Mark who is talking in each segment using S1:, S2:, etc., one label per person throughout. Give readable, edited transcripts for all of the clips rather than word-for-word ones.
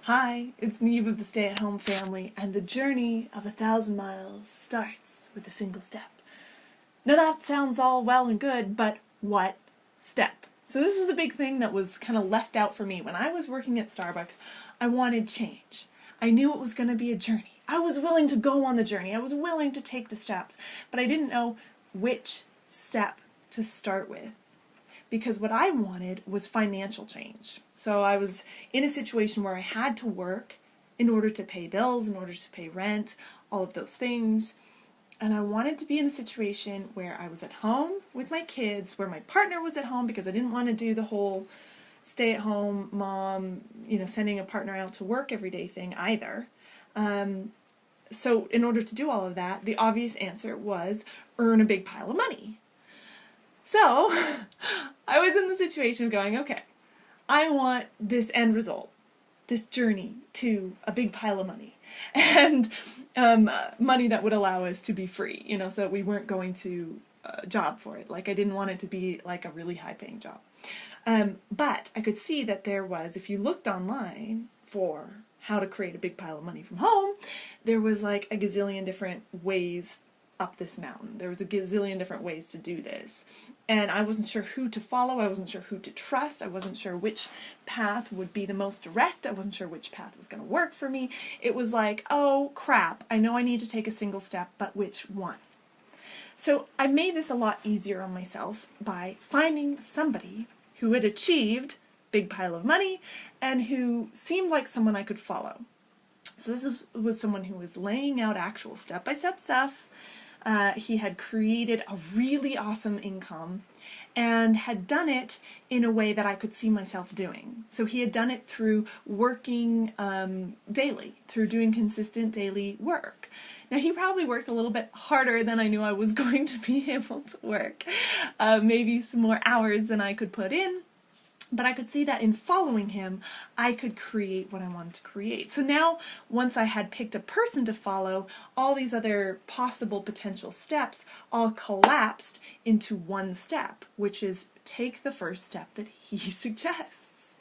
S1: Hi, it's Niamh of the Stay-at-Home Family, and the journey of 1,000 miles starts with a single step. Now that sounds all well and good, but what step? So this was a big thing that was kind of left out for me. When I was working at Starbucks, I wanted change. I knew it was going to be a journey. I was willing to go on the journey. I was willing to take the steps, but I didn't know which step to start with. Because what I wanted was financial change. So I was in a situation where I had to work in order to pay bills, in order to pay rent, all of those things. And I wanted to be in a situation where I was at home with my kids, where my partner was at home, because I didn't want to do the whole stay-at-home mom, sending a partner out to work every day thing either. So in order to do all of that, the obvious answer was earn a big pile of money. So I was in the situation of going, okay, I want this end result, this journey to a big pile of money, and money that would allow us to be free, so that we weren't going to job for it. Like, I didn't want it to be like a really high-paying job. But I could see that there was, if you looked online for how to create a big pile of money from home, there was like a gazillion different ways up this mountain. There was a gazillion different ways to do this. And I wasn't sure who to follow. I wasn't sure who to trust. I wasn't sure which path would be the most direct. I wasn't sure which path was going to work for me. It was like, oh crap, I know I need to take a single step, but which one? So I made this a lot easier on myself by finding somebody who had achieved big pile of money and who seemed like someone I could follow. So this was someone who was laying out actual step-by-step stuff. He had created a really awesome income and had done it in a way that I could see myself doing. So he had done it through working daily, through doing consistent daily work. Now he probably worked a little bit harder than I knew I was going to be able to work, maybe some more hours than I could put in. But I could see that in following him, I could create what I wanted to create. So now, once I had picked a person to follow, all these other possible potential steps all collapsed into one step, which is take the first step that he suggests.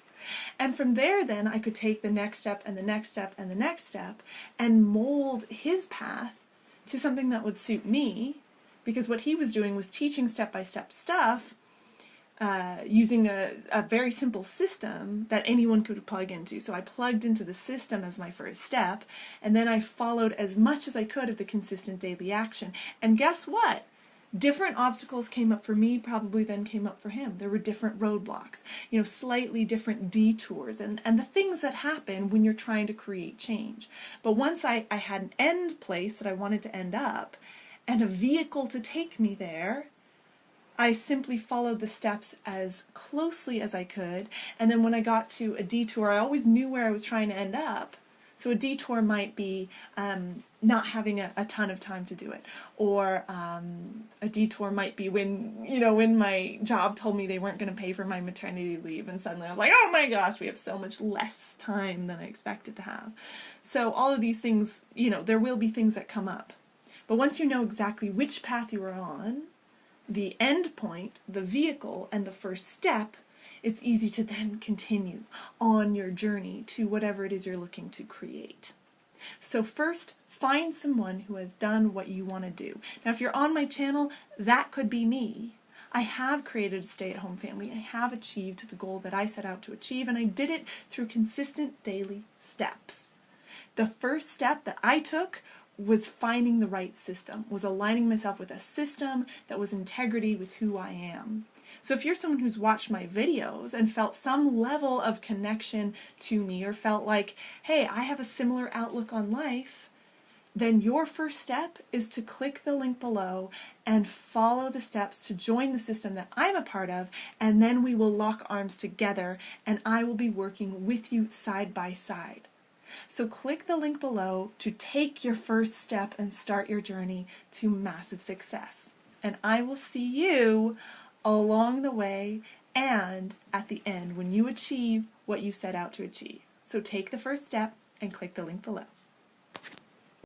S1: And from there, then, I could take the next step and the next step and the next step and mold his path to something that would suit me, because what he was doing was teaching step-by-step stuff, using a very simple system that anyone could plug into. So I plugged into the system as my first step, and then I followed as much as I could of the consistent daily action. And guess what? Different obstacles came up for me probably than came up for him. There were different roadblocks, slightly different detours, and the things that happen when you're trying to create change. But once I had an end place that I wanted to end up, and a vehicle to take me there, I simply followed the steps as closely as I could, and then when I got to a detour, I always knew where I was trying to end up. So a detour might be not having a ton of time to do it, or a detour might be when my job told me they weren't going to pay for my maternity leave, and suddenly I was like, oh my gosh, we have so much less time than I expected to have. So all of these things, there will be things that come up. But once you know exactly which path you are on, the end point, the vehicle, and the first step, it's easy to then continue on your journey to whatever it is you're looking to create. So first, find someone who has done what you want to do. Now, if you're on my channel, that could be me. I have created a stay-at-home family. I have achieved the goal that I set out to achieve, and I did it through consistent daily steps. The first step that I took was finding the right system, was aligning myself with a system that was integrity with who I am. So if you're someone who's watched my videos and felt some level of connection to me, or felt like, hey, I have a similar outlook on life, then your first step is to click the link below and follow the steps to join the system that I'm a part of, and then we will lock arms together and I will be working with you side by side. So click the link below to take your first step and start your journey to massive success. And I will see you along the way and at the end when you achieve what you set out to achieve. So take the first step and click the link below.